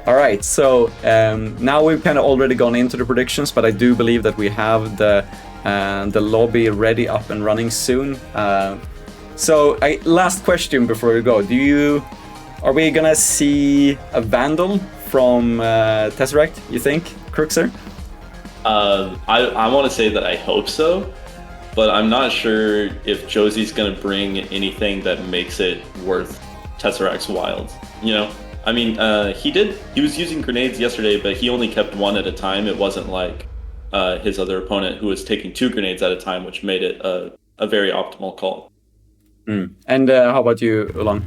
All right, so now we've kind of already gone into the predictions, but I do believe that we have the lobby ready, up and running soon. So last question before we go: are we gonna see a Vandal from Tesseract? You think, Cruxer? I want to say that I hope so, but I'm not sure if Jjosie's gonna bring anything that makes it worth Tesseract's wild. You know, I mean, he was using grenades yesterday, but he only kept one at a time. It wasn't like his other opponent who was taking 2 grenades at a time, which made it a very optimal call. And how about you, Oolong?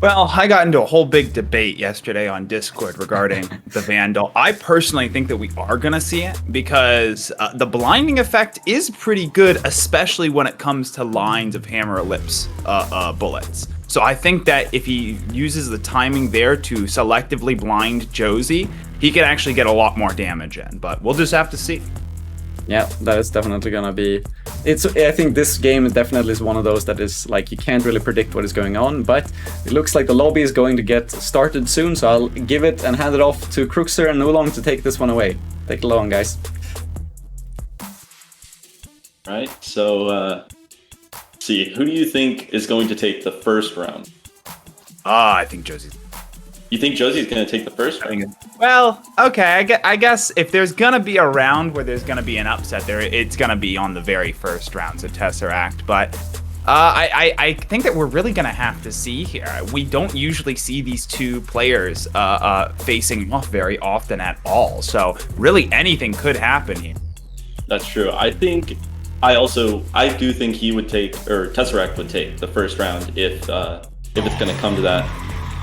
Well, I got into a whole big debate yesterday on Discord regarding the Vandal. I personally think that we are going to see it because the blinding effect is pretty good, especially when it comes to lines of Hammer Ellipse bullets. So I think that if he uses the timing there to selectively blind Jjjosie, he can actually get a lot more damage in, but we'll just have to see. Yeah, that is definitely gonna be... I think this game definitely is one of those that is like, you can't really predict what is going on, but it looks like the lobby is going to get started soon, so I'll give it and hand it off to Cruxer and Oolong to take this one away. Take it along, guys. Right, so let's see, who do you think is going to take the first round? I think Jjjosie. You think Jjosie's going to take the first round? Well, okay, I guess if there's going to be a round where there's going to be an upset there, it's going to be on the very first rounds of Tesseract. But I think that we're really going to have to see here. We don't usually see these two players facing off very often at all. So really anything could happen here. That's true. I do think he would take, or Tesseract would take the first round if it's going to come to that.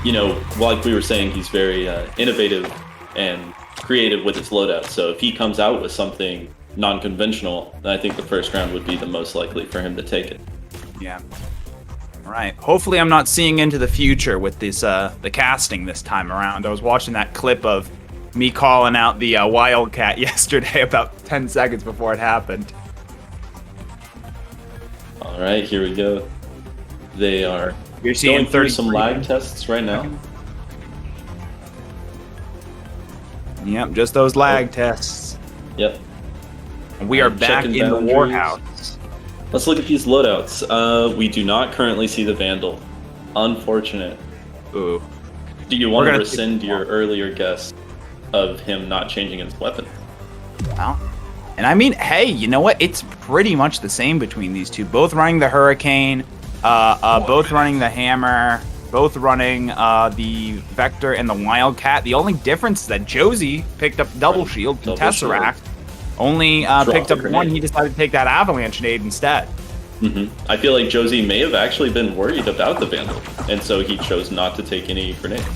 You know, like we were saying, he's very innovative and creative with his loadout. So if he comes out with something non-conventional, then I think the first round would be the most likely for him to take it. Yeah. All right. Hopefully I'm not seeing into the future with this the casting this time around. I was watching that clip of me calling out the Wildcat yesterday about 10 seconds before it happened. All right, here we go. They are... You're seeing going through some lag tests right now. Yep, just those lag tests. Yep. And we are back in the Warhouse. Let's look at these loadouts. We do not currently see the Vandal. Unfortunate. Ooh. Do you want to rescind your earlier guess of him not changing his weapon? Well, and I mean, hey, you know what? It's pretty much the same between these two. Both running the Hurricane. Both running the Hammer, both running the Vector and the Wildcat. The only difference is that Jjjosie picked up double shield from Tesseract. Only picked up one. He decided to take that Avalanche nade instead. I feel like Jjjosie may have actually been worried about the Vandal, and so he chose not to take any grenade.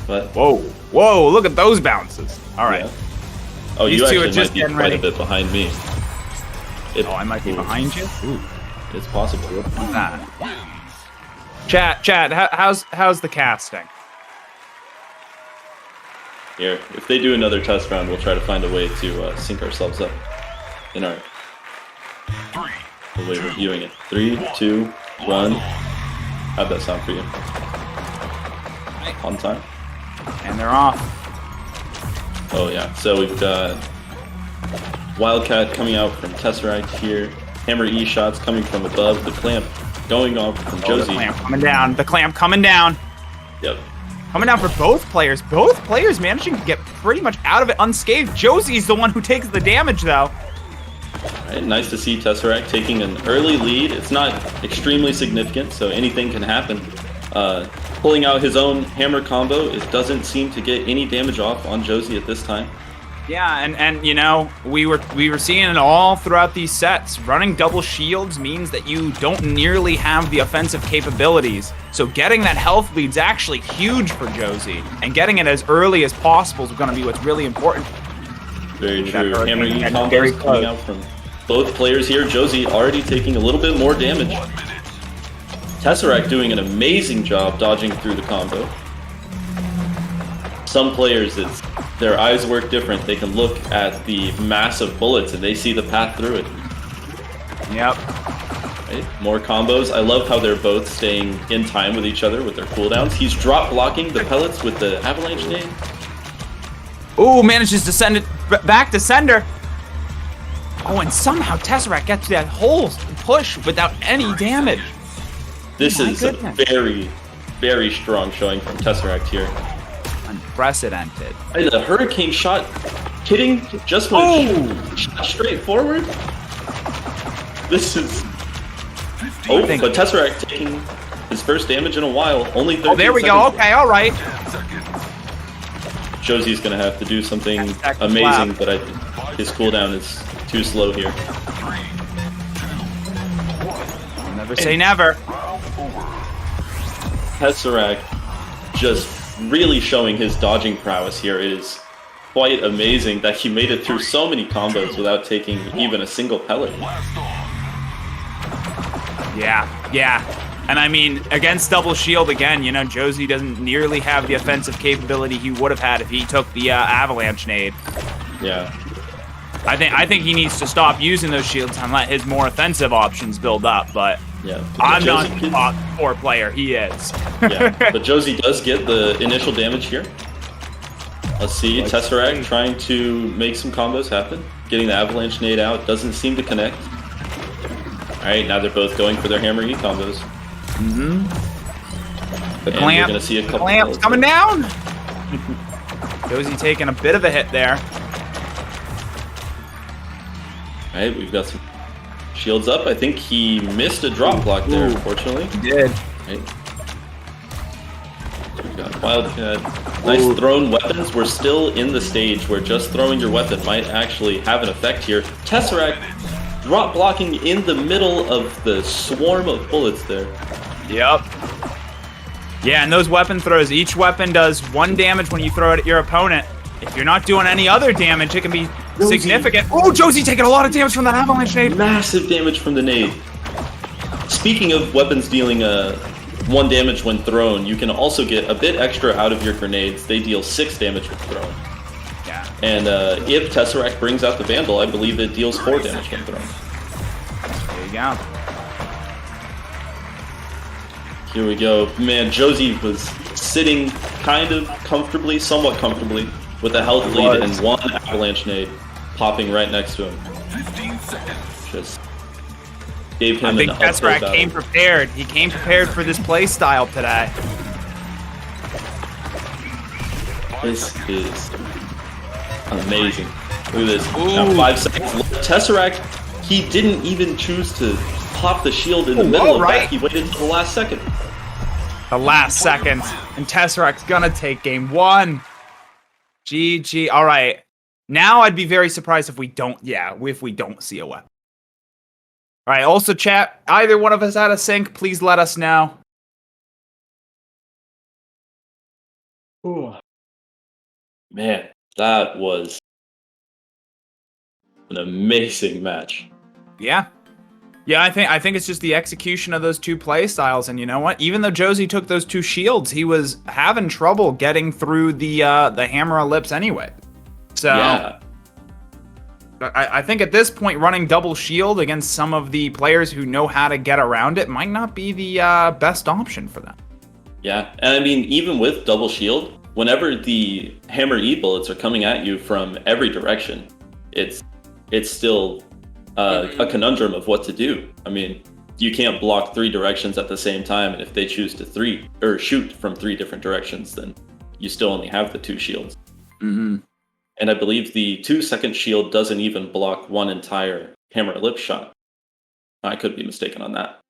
But whoa! Look at those bounces. All right. Yeah. Oh, these you actually might be quite a bit behind me. I might be behind you? Ooh, it's possible. Chat, how's the casting? Here, if they do another test round, we'll try to find a way to sync ourselves up in our way we're viewing it. 3, 2, 1. How'd that sound for you? On time? And they're off. Oh yeah, so we've got Wildcat coming out from Tesseract here. Hammer E shots coming from above. The clamp going off from Jjjosie. The clamp coming down. The clamp coming down. Yep. Coming down for both players. Both players managing to get pretty much out of it unscathed. Jjosie's the one who takes the damage, though. All right, nice to see Tesseract taking an early lead. It's not extremely significant, so anything can happen. Pulling out his own hammer combo, it doesn't seem to get any damage off on Jjjosie at this time. Yeah, and you know, we were seeing it all throughout these sets. Running double shields means that you don't nearly have the offensive capabilities. So getting that health lead's actually huge for Jjjosie, and getting it as early as possible is going to be what's really important. Very true. Hammer E combos coming out from both players here. Jjjosie already taking a little bit more damage. Tesseract doing an amazing job dodging through the combo. Some players, their eyes work different. They can look at the massive bullets and they see the path through it. Yep. Right? More combos. I love how they're both staying in time with each other with their cooldowns. He's drop blocking the pellets with the avalanche nade. Ooh, manages to send it back to sender. Oh, and somehow Tesseract gets that whole push without any damage. This is a goodness. very, very strong showing from Tesseract here. Unprecedented. And the hurricane shot hitting just when shot straight forward. This is... Oh, but Tesseract taking his first damage in a while. Only 13 Oh, there we go. seconds. Okay, all right. Jjosie's going to have to do something amazing, left. but his cooldown is too slow here. Never say never. Tesseract just really showing his dodging prowess here. It is quite amazing that he made it through so many combos without taking even a single pellet. Yeah. And I mean, against double shield again, you know, Jjjosie doesn't nearly have the offensive capability he would have had if he took the avalanche nade. Yeah. I think he needs to stop using those shields and let his more offensive options build up, but Yeah. I'm not Jjjosie the top 4 player, he is. Yeah, but Jjjosie does get the initial damage here. Let's see, Tesseract trying to make some combos happen. Getting the avalanche nade out, doesn't seem to connect. Alright, now they're both going for their hammer E combos. Mm-hmm. The And clamp, we're gonna see a couple clamp's pellets coming there. down! Jjjosie taking a bit of a hit there. Alright, we've got some shields up. I think he missed a drop block there, unfortunately. He did. Right. We've got Wildcat. Nice thrown weapons. We're still in the stage where just throwing your weapon might actually have an effect here. Tesseract drop blocking in the middle of the swarm of bullets there. Yep. Yeah, and those weapon throws, each weapon does 1 damage when you throw it at your opponent. If you're not doing any other damage, it can be significant. Oh, Jjjosie taking a lot of damage from that avalanche nade. Massive damage from the nade. Speaking of weapons dealing 1 damage when thrown, you can also get a bit extra out of your grenades. They deal 6 damage when thrown. Yeah. And if Tesseract brings out the Vandal, I believe it deals 4 damage when thrown. There you go. Here we go. Man, Jjjosie was sitting kind of comfortably, somewhat comfortably, with a health lead and 1 avalanche nade popping right next to him. 15 seconds. Just gave him I think an uphill Tesseract battle. came prepared. He came prepared for this play style today. This is amazing. Look at this. Now 5 seconds left. Tesseract, he didn't even choose to pop the shield in the middle of that. He waited until the last second. The last seconds. And Tesseract's gonna take game 1. GG. All right. Now I'd be very surprised if we don't see a weapon. All right. Also, chat, either one of us out of sync, please let us know. Ooh. Man, that was an amazing match. Yeah. Yeah, I think it's just the execution of those 2 play styles, and you know what? Even though Jjjosie took those 2 shields, he was having trouble getting through the hammer ellipse anyway. So Yeah. I think at this point, running double shield against some of the players who know how to get around it might not be the best option for them. Yeah, and I mean, even with double shield, whenever the hammer E bullets are coming at you from every direction, it's still a conundrum of what to do. I mean, you can't block 3 directions at the same time, and if they choose to shoot from 3 different directions, then you still only have the 2 shields. Mm-hmm. And I believe the 2-second shield doesn't even block 1 entire hammer ellipse shot. I could be mistaken on that.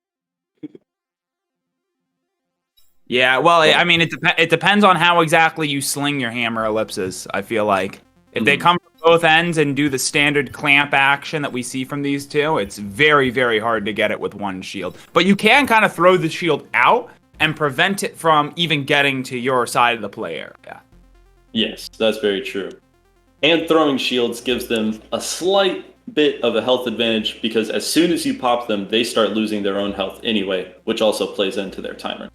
Yeah, well, I mean, it depends on how exactly you sling your hammer ellipses, I feel like. If they come from both ends and do the standard clamp action that we see from these 2, it's very, very hard to get it with 1 shield. But you can kind of throw the shield out and prevent it from even getting to your side of the play area. Yes, that's very true. And throwing shields gives them a slight bit of a health advantage because as soon as you pop them, they start losing their own health anyway, which also plays into their timer.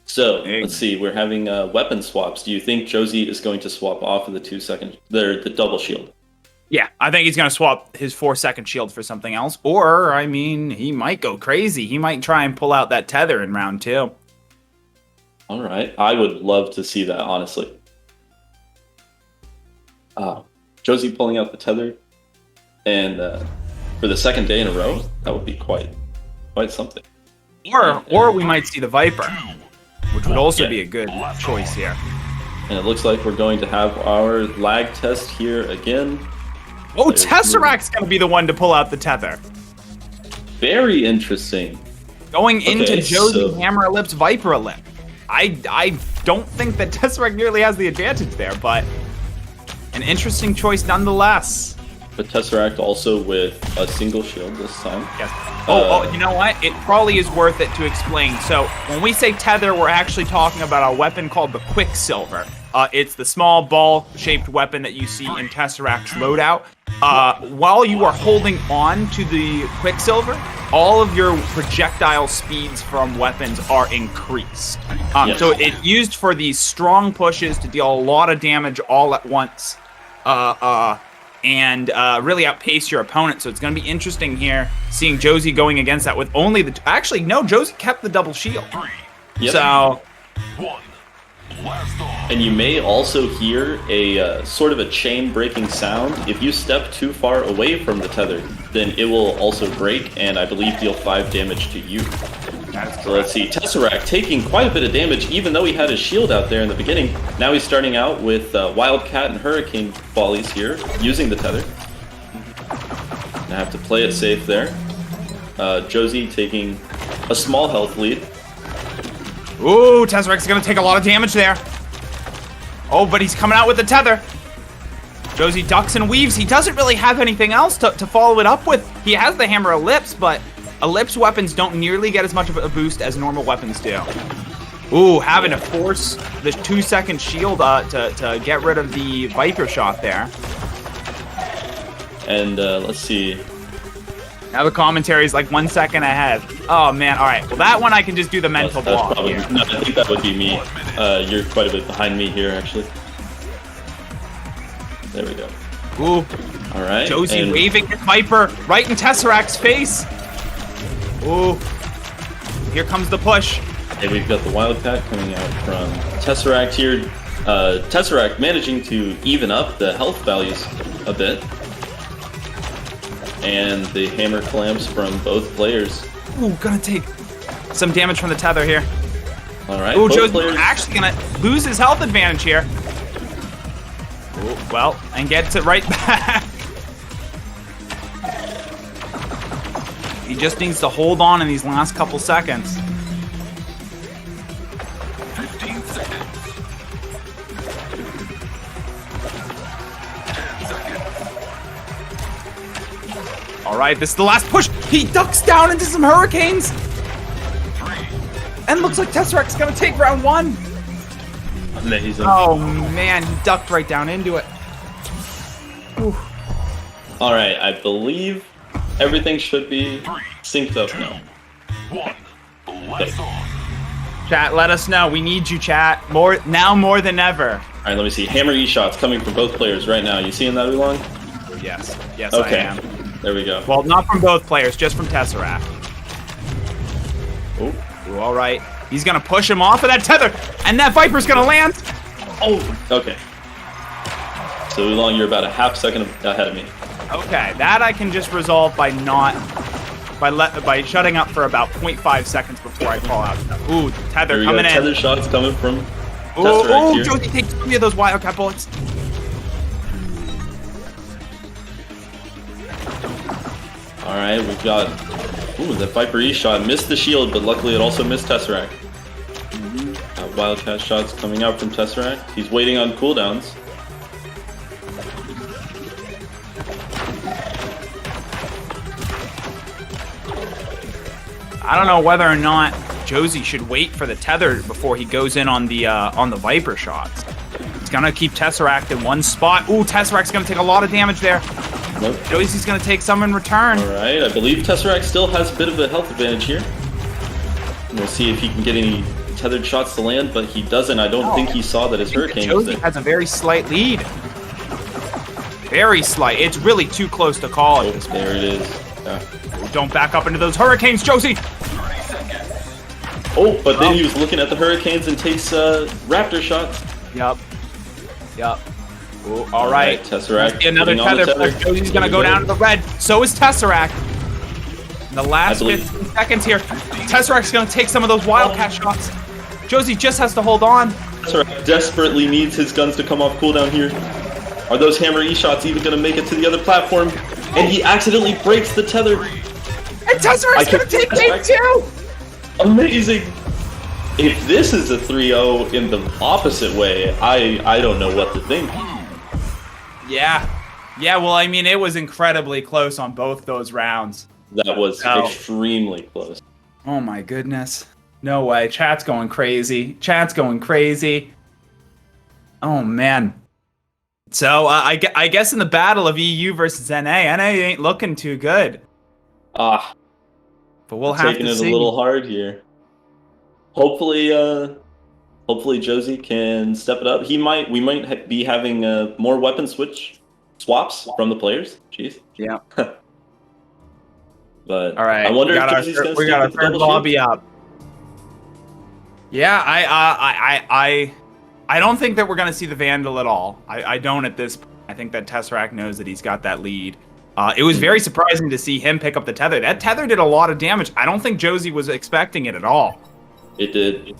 So, let's see, we're having weapon swaps. Do you think Jjjosie is going to swap off of the 2-second, the double shield? Yeah, I think he's going to swap his 4-second shield for something else. Or, I mean, he might go crazy. He might try and pull out that tether in round 2. All right. I would love to see that, honestly. Jjjosie pulling out the tether. And for the second day in a row, that would be quite something. Or we might see the Viper, which would also be a good choice here. And it looks like we're going to have our lag test here again. Oh, Tesseract's going to be the one to pull out the tether. Very interesting. Going into Jjjosie, Hammer Ellipse, Viper Ellipse. I don't think that Tesseract nearly has the advantage there, but an interesting choice nonetheless. But Tesseract also with a single shield this time. Yes. You know what? It probably is worth it to explain. So when we say tether, we're actually talking about a weapon called the Quicksilver. It's the small ball-shaped weapon that you see in Tesseract's loadout. While you are holding on to the Quicksilver, all of your projectile speeds from weapons are increased. So it's used for these strong pushes to deal a lot of damage all at once. And really outpace your opponent. So it's going to be interesting here, seeing Jjjosie going against that with only the... Actually, no, Jjjosie kept the double shield. Yep. So... And you may also hear a sort of a chain-breaking sound. If you step too far away from the tether, then it will also break, and I believe deal 5 damage to you. So let's see, Tesseract taking quite a bit of damage, even though he had his shield out there in the beginning. Now he's starting out with Wildcat and Hurricane volleys here, using the tether. I have to play it safe there. Jjjosie taking a small health lead. Ooh, Tesseract's going to take a lot of damage there. Oh, but he's coming out with the tether. Jjjosie ducks and weaves. He doesn't really have anything else to follow it up with. He has the Hammer Ellipse, but Ellipse weapons don't nearly get as much of a boost as normal weapons do. Ooh, having to force the 2-second shield to get rid of the Viper shot there. And let's see. Now the commentary is like 1 second ahead. Oh man, all right. Well, that one I can just do the mental block probably, here. No, I think that would be me. You're quite a bit behind me here, actually. There we go. Ooh. All right. Jjjosie waving his Viper right in Tesseract's face. Ooh. Here comes the push. And we've got the Wildcat coming out from Tesseract here. Tesseract managing to even up the health values a bit. And the hammer clamps from both players. Ooh, gonna take some damage from the tether here. All right. Ooh, Jjjosie's actually gonna lose his health advantage here. Ooh, well, and gets it right back. He just needs to hold on in these last couple seconds. 15 seconds. 10 seconds. All right, this is the last push. He ducks down into some hurricanes. 3. And looks like Tesseract's gonna take round 1. Amazing. Oh man, he ducked right down into it. Ooh. All right, I believe everything should be 3, synced up 2, now. 1. Blast off. Chat, let us know. We need you, chat. More than ever. All right, let me see. Hammer E shots coming from both players right now. You seeing that, Oolong? Yes, Okay. I am. There we go. Well, not from both players, just from Tesseract. Oh. Ooh, all right. He's gonna push him off of that tether, and that Viper's gonna land. Oh. Okay. So Oolong, you're about a half second ahead of me. Okay, that I can just resolve by by shutting up for about 0.5 seconds before I call out. Ooh, tether There we coming go. in. Tether shots coming from Ooh, Tesseract here. Jjjosie takes 3 of those Wildcat bullets. All right, we've got. Ooh, the Viper E shot missed the shield, but luckily it also missed Tesseract. Wildcat shots coming out from Tesseract. He's waiting on cooldowns. I don't know whether or not Jjjosie should wait for the tether before he goes in on the Viper shots. He's gonna keep Tesseract in one spot. Ooh, Tesseract's gonna take a lot of damage there. Nope. Jjosie's gonna take some in return. All right, I believe Tesseract still has a bit of a health advantage here. And we'll see if he can get any tethered shots to land, but he doesn't. I don't think he saw that his Hurricane was Jjjosie there. has a very slight lead. Very slight. It's really too close to call at this point. There it is. Yeah. Don't back up into those hurricanes, Jjjosie. Oh, but then he was looking at the hurricanes and takes raptor shots. Yep. Ooh, all right. Tesseract. Another putting on the tether. Jjosie's going to go down to the red. So is Tesseract. In the last 15 seconds here, Tesseract's going to take some of those wildcat shots. Jjjosie just has to hold on. Tesseract desperately needs his guns to come off cooldown here. Are those hammer E shots even going to make it to the other platform? And he accidentally breaks the tether. And Tesseract's going to take game 2. Amazing. If this is a 3-0 in the opposite way, I don't know what to think. Yeah, well, I mean, it was incredibly close on both those rounds. That was extremely close. Oh my goodness. No way. Chat's going crazy. Oh, man. So, I guess in the battle of EU versus NA ain't looking too good. But we'll have taking to it see. a little hard here. Hopefully Jjjosie can step it up. We might be having more weapon swaps from the players. Jeez. Yeah. But All right. I wonder if Jjosie's going to we got our third lobby up. Yeah, I don't think that we're going to see the Vandal at all. I don't at this point. I think that Tesseract knows that he's got that lead. It was very surprising to see him pick up the tether. That tether did a lot of damage. I don't think Jjjosie was expecting it at all. It did.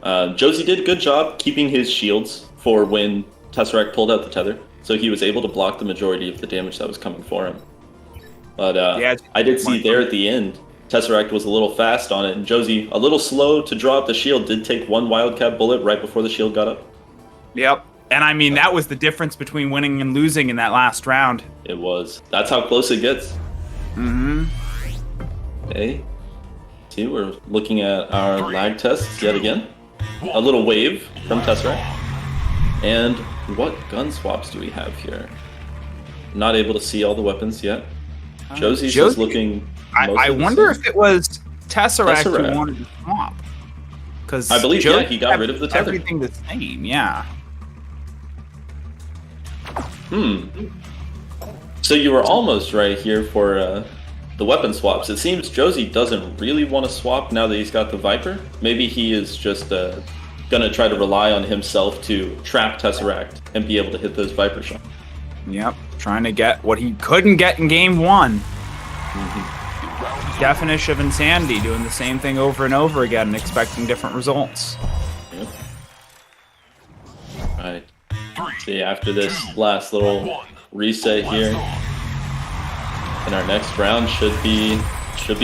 Jjjosie did a good job keeping his shields for when Tesseract pulled out the tether, so he was able to block the majority of the damage that was coming for him. But I did see there at the end, Tesseract was a little fast on it, and Jjjosie a little slow to draw up the shield, did take one wildcat bullet right before the shield got up. Yep. And I mean, that was the difference between winning and losing in that last round. It was. That's how close it gets. Mm-hmm. Okay. See, we're looking at our lag tests yet again. A little wave from Tesseract. And what gun swaps do we have here? Not able to see all the weapons yet. Jjosie's just looking. I wonder if it was Tesseract who wanted to swap. Because I believe, he got rid of the tether. Everything the same, yeah. So you were almost right here for the weapon swaps. It seems Jjjosie doesn't really want to swap now that he's got the Viper. Maybe he is just going to try to rely on himself to trap Tesseract and be able to hit those Viper shots. Yep, trying to get what he couldn't get in game 1. Definition of insanity, doing the same thing over and over again and expecting different results. Yep. All right. See, after this last little reset here, and our next round should be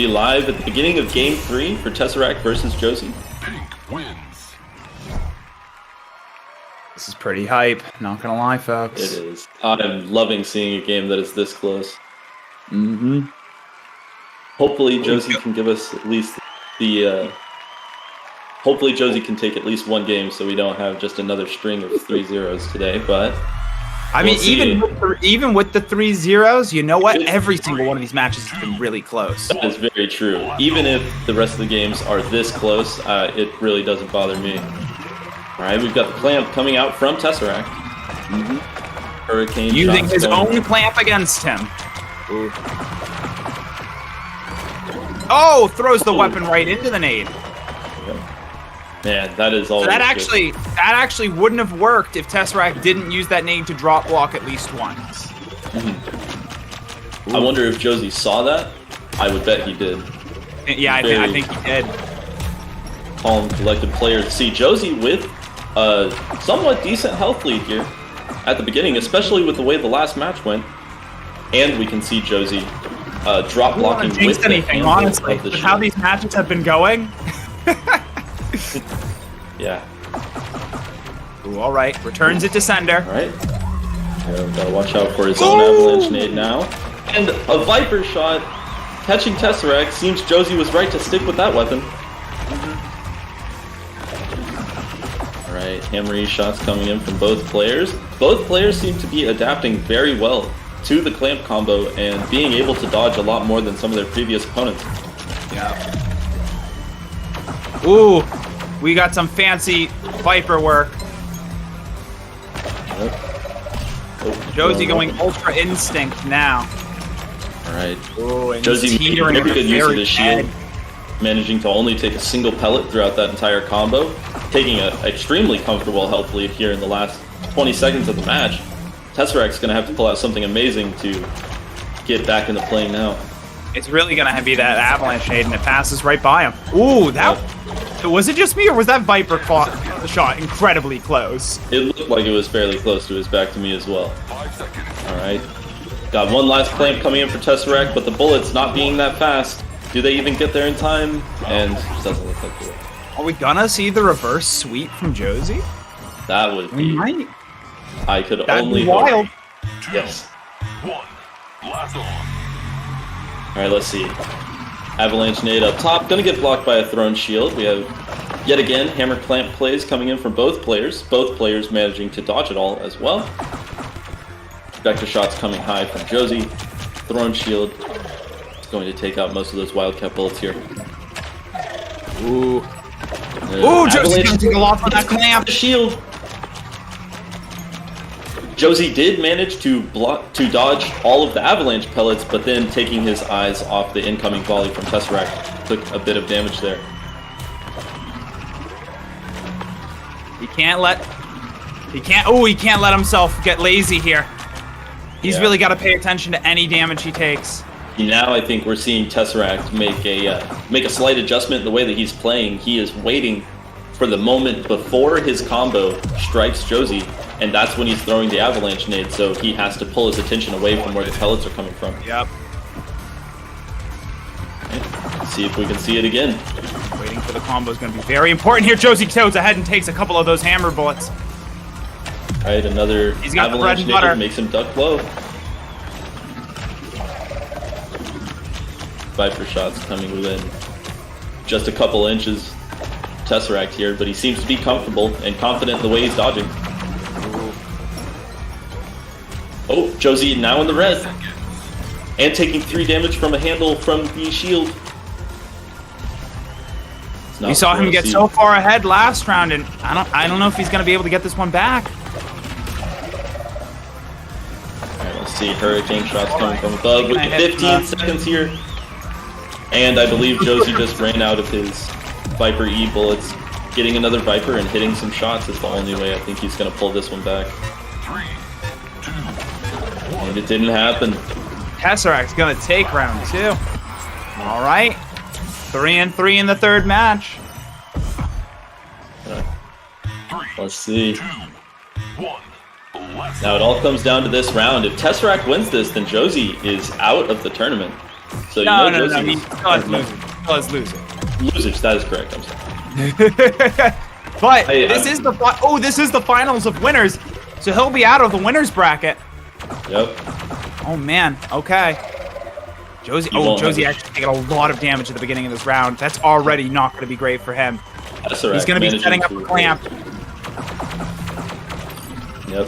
live at the beginning of game 3 for Tesseract versus Jjjosie. Pink wins. This is pretty hype, not gonna lie, folks. It is. I'm loving seeing a game that is this close. Mm-hmm. Hopefully Jjjosie can give us at least the hopefully Jjjosie can take at least one game so we don't have just another string of 3-0s today, but I mean, even with the 3-0s, you know what? Every single one of these matches has been really close. That is very true. Even if the rest of the games are this close, it really doesn't bother me. All right, we've got the clamp coming out from Tesseract. Hurricane using shots his going. own clamp against him. Ooh. Oh, throws the weapon right into the nade. Man, that is all. That actually wouldn't have worked if Tesseract didn't use that nade to drop block at least once. I wonder if Jjjosie saw that. I would bet he did. Yeah, I think he did. Calm, collected player. See, Jjjosie with a somewhat decent health lead here at the beginning, especially with the way the last match went. And we can see Jjjosie drop blocking with anything, honestly. With how these matches have been going. Yeah. Ooh, all right, returns it to sender. All right. Gotta watch out for his own avalanche nade now. And a Viper shot catching Tesseract. Seems Jjjosie was right to stick with that weapon. All right, hammer shots coming in from both players. Both players seem to be adapting very well to the clamp combo and being able to dodge a lot more than some of their previous opponents. Yeah. Ooh, we got some fancy Viper work. Jjjosie going Ultra Instinct now. All right. Oh, and Jjjosie he's making teetering very at good the use of very his shield, end. managing to only take a single pellet throughout that entire combo, taking an extremely comfortable health lead here in the last 20 seconds of the match. Tesseract's going to have to pull out something amazing to get back into playing now. It's really going to be that Avalanche Nade, and it passes right by him. Ooh, that... Was it just me, or was that Viper caught the shot incredibly close? It looked like it was fairly close to his back to me as well. 5 seconds. All right. Got one last clamp coming in for Tesseract, but the bullets not being that fast. Do they even get there in time? And it doesn't look like it. Are we gonna see the reverse sweep from Jjjosie? That would We be... might. I could That'd only be wild. hope. Yes. 1. Blast on. All right, let's see. Avalanche nade up top, gonna get blocked by a thrown shield. We have, yet again, hammer clamp plays coming in from both players managing to dodge it all as well. Vector shots coming high from Jjjosie. Thrown shield is going to take out most of those Wildcat bullets here. Ooh. Ooh, Jjjosie's gonna take a lot from that clamp. The shield. Jjjosie did manage to dodge all of the avalanche pellets, but then taking his eyes off the incoming volley from Tesseract took a bit of damage there. He can't let himself get lazy here. He's Yeah. really got to pay attention to any damage he takes. Now I think we're seeing Tesseract make a slight adjustment in the way that he's playing. He is waiting for the moment before his combo strikes Jjjosie, and that's when he's throwing the avalanche nade, so he has to pull his attention away from where the pellets are coming from. Yep. Let's see if we can see it again. Waiting for the combo is going to be very important here. Jjjosie toes ahead and takes a couple of those hammer bullets. All right, another He's got the bread avalanche and butter. nade makes him duck low. Viper shots coming within just a couple inches. Tesseract here, but he seems to be comfortable and confident in the way he's dodging. Oh, Jjjosie now in the red. And taking 3 damage from a handle from the shield. It's not We saw him what get I so see. far ahead last round, and I don't know if he's going to be able to get this one back. Alright, let's see. Hurricane shots coming from above with Taking a hit from 15 that. seconds here. And I believe Jjjosie just ran out of his Viper E bullets. Getting another Viper and hitting some shots is the only way I think he's going to pull this one back. 3, 2, And it didn't happen. Tesseract's going to take round 2. All right. 3-3 in the third match. Let's see. 2, 1. Blast Now it all comes down to this round. If Tesseract wins this, then Jjjosie is out of the tournament. So No. Jjjosie He is- still has losers. Still has losers. Losers, that is correct. I'm sorry. But Hey, this is the finals of winners, so he'll be out of the winners bracket. Yep. Oh man. Okay. Jjjosie. He Oh, won't Jjjosie have actually taking a lot of damage at the beginning of this round. That's already not going to be great for him. Tesseract He's going to be managing setting up to- a clamp. Yep.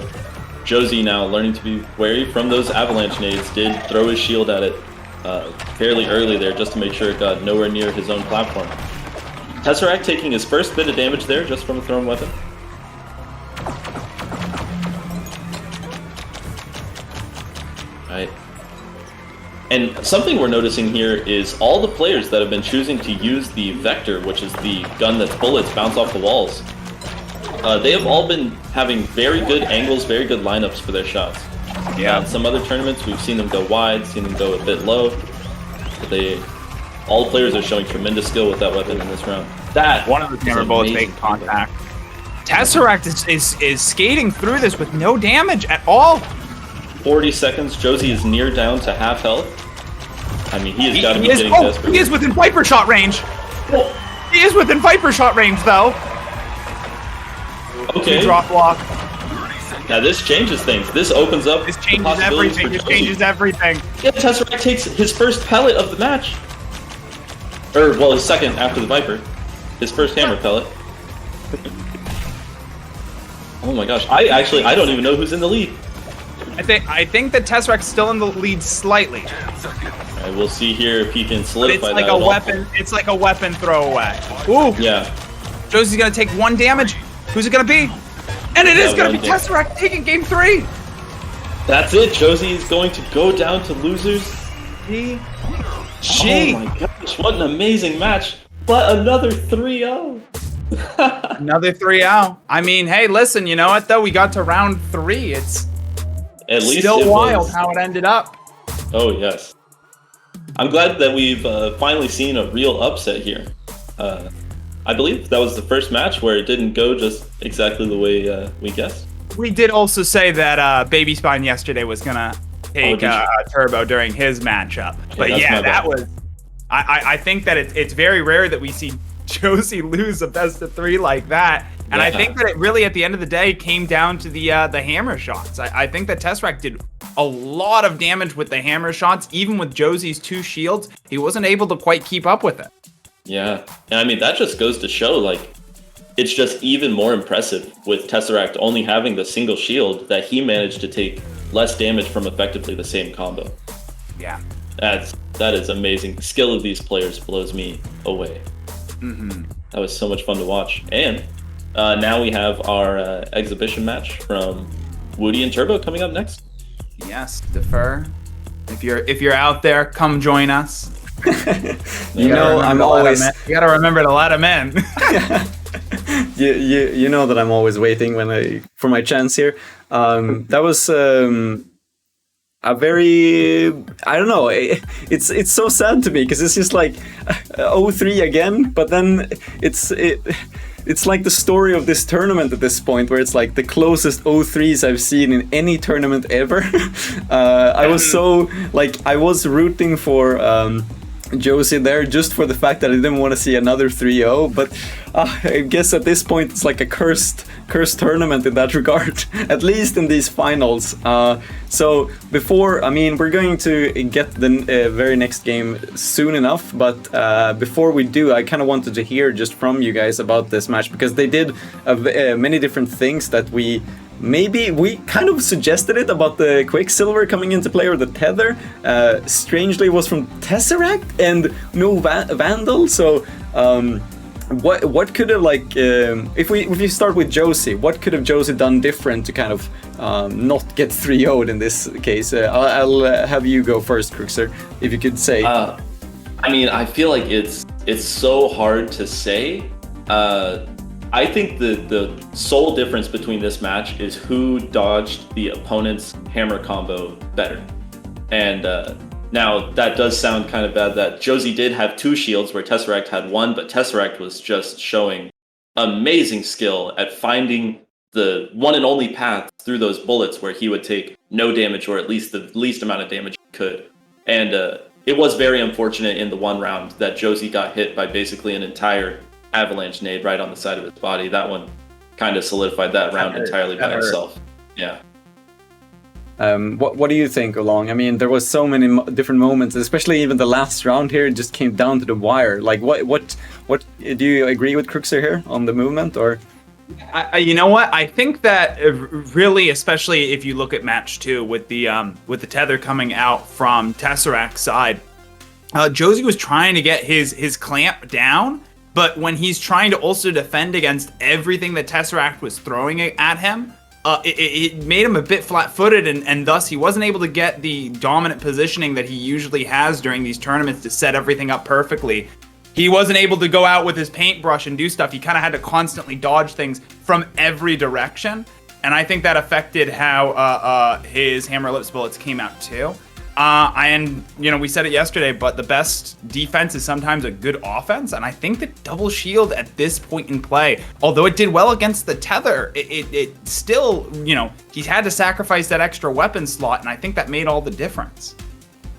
Jjjosie now learning to be wary from those avalanche nades. Did throw his shield at it fairly early there just to make sure it got nowhere near his own platform. Tesseract taking his first bit of damage there just from a thrown weapon. Alright. And something we're noticing here is all the players that have been choosing to use the Vector, which is the gun that's bullets bounce off the walls, they have all been having very good angles, very good lineups for their shots. In some other tournaments, we've seen them go wide, seen them go a bit low, but all the players are showing tremendous skill with that weapon in this round. That One of the hammer is bullets amazing. making contact. Tesseract is skating through this with no damage at all. 40 seconds. Jjjosie is near down to half health. I mean, he has got to be getting Oh, desperate. he is within Viper shot range. He is within Viper shot range, though. Okay. Drop block. Now this changes things. This opens up This the changes possibilities everything. for This Jjjosie. changes everything. Yeah, Tesseract takes his first pellet of the match. Or, well, his second after the Viper. His first hammer pellet. Oh my gosh. I don't even know who's in the lead. I think that Tesseract's still in the lead slightly. Alright, we'll see here if he can But solidify it's like that a at all. weapon. It's like a weapon throwaway. Ooh, Yeah. Jjosie's gonna take 1 damage. Who's it gonna be? And it is Yeah, gonna be 1 damage. Tesseract taking game 3. That's it. Jjjosie is going to go down to losers. She. Oh my gosh, what an amazing match. But another 3-0. Another 3-0. I mean, hey, listen, you know what, though? We got to round 3. It's At least still it wild was... how it ended up. Oh, yes. I'm glad that we've finally seen a real upset here. I believe that was the first match where it didn't go just exactly the way we guessed. We did also say that Baby Spine yesterday was going to take Turbo during his matchup. But yeah, that was... I think that it's very rare that we see Jjjosie lose a best of 3 like that. And I think that it really, at the end of the day, came down to the hammer shots. I think that Tesseract did a lot of damage with the hammer shots. Even with Jjosie's 2 shields, he wasn't able to quite keep up with it. Yeah, and I mean, that just goes to show, like, it's just even more impressive with Tesseract only having the single shield that he managed to take less damage from effectively the same combo. Yeah. That is amazing. The skill of these players blows me away. Mm-hmm. That was so much fun to watch. And now we have our exhibition match from Woody and Turbo coming up next. Yes, Defur. If you're out there, come join us. You know, I'm always... You gotta remember to let him in. you know that I'm always waiting for my chance here. That was a very, I don't know, it's so sad to me because it's just like 0-3 again, but then it's like the story of this tournament at this point, where it's like the closest 0-3s I've seen in any tournament ever. I was rooting for Jjjosie there just for the fact that I didn't want to see another 3-0, but I guess at this point it's like a cursed tournament in that regard, at least in these finals. So before, I mean, we're going to get the very next game soon enough, but before we do, I kind of wanted to hear just from you guys about this match, because they did many different things that we kind of suggested it about the Quicksilver coming into play, or the tether. Strangely, it was from Tesseract and no Vandal. So what could have, like, if we start with Jjjosie, what could have Jjjosie done different to kind of not get 3-0'd in this case? I'll have you go first, Cruxer, if you could say. I mean, I feel like it's so hard to say. I think the sole difference between this match is who dodged the opponent's hammer combo better. And now that does sound kind of bad that Jjjosie did have 2 shields where Tesseract had 1, but Tesseract was just showing amazing skill at finding the one and only path through those bullets where he would take no damage, or at least the least amount of damage he could. And it was very unfortunate in the one round that Jjjosie got hit by basically an entire avalanche nade right on the side of his body. That one kind of solidified that round entirely by itself. Yeah. What do you think, Oolong? I mean, there was so many different moments, especially even the last round here. It just came down to the wire. Like, what do you agree with Cruxer here on the movement, or? You know what? I think that really, especially if you look at match 2 with the tether coming out from Tesseract's side, Jjjosie was trying to get his clamp down. But when he's trying to also defend against everything that Tesseract was throwing at him, it made him a bit flat-footed, and thus he wasn't able to get the dominant positioning that he usually has during these tournaments to set everything up perfectly. He wasn't able to go out with his paintbrush and do stuff. He kind of had to constantly dodge things from every direction, and I think that affected how his Hammer Lips bullets came out too. And, you know, we said it yesterday, but the best defense is sometimes a good offense. And I think that double shield at this point in play, although it did well against the tether, it still, you know, he had to sacrifice that extra weapon slot. And I think that made all the difference.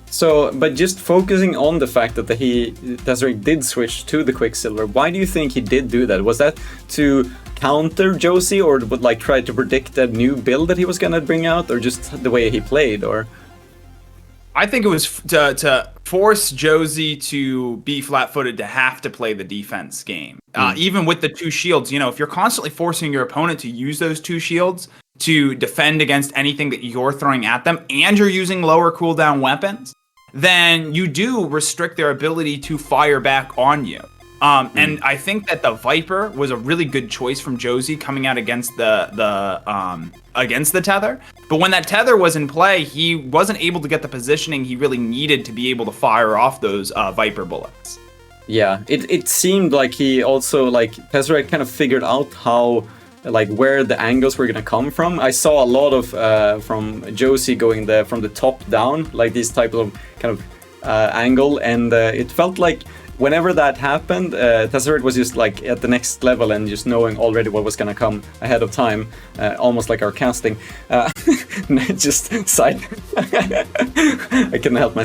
So, but just focusing on the fact that Tesseract did switch to the Quicksilver, why do you think he did do that? Was that to counter Jjjosie, or would like try to predict that new build that he was going to bring out, or just the way he played, or? I think it was to force Jjjosie to be flat-footed, to have to play the defense game. Even with the 2 shields, you know, if you're constantly forcing your opponent to use those 2 shields to defend against anything that you're throwing at them, and you're using lower cooldown weapons, then you do restrict their ability to fire back on you. And I think that the Viper was a really good choice from Jjjosie coming out against the tether. But when that tether was in play, he wasn't able to get the positioning he really needed to be able to fire off those Viper bullets. Yeah, it seemed like he also, like, Tesseract kind of figured out how, like, where the angles were gonna come from. I saw a lot of from Jjjosie going from the top down, like this type of kind of angle, and it felt like whenever that happened, Tesseract was just like at the next level and just knowing already what was gonna come ahead of time, almost like our casting. Just side. I couldn't help myself.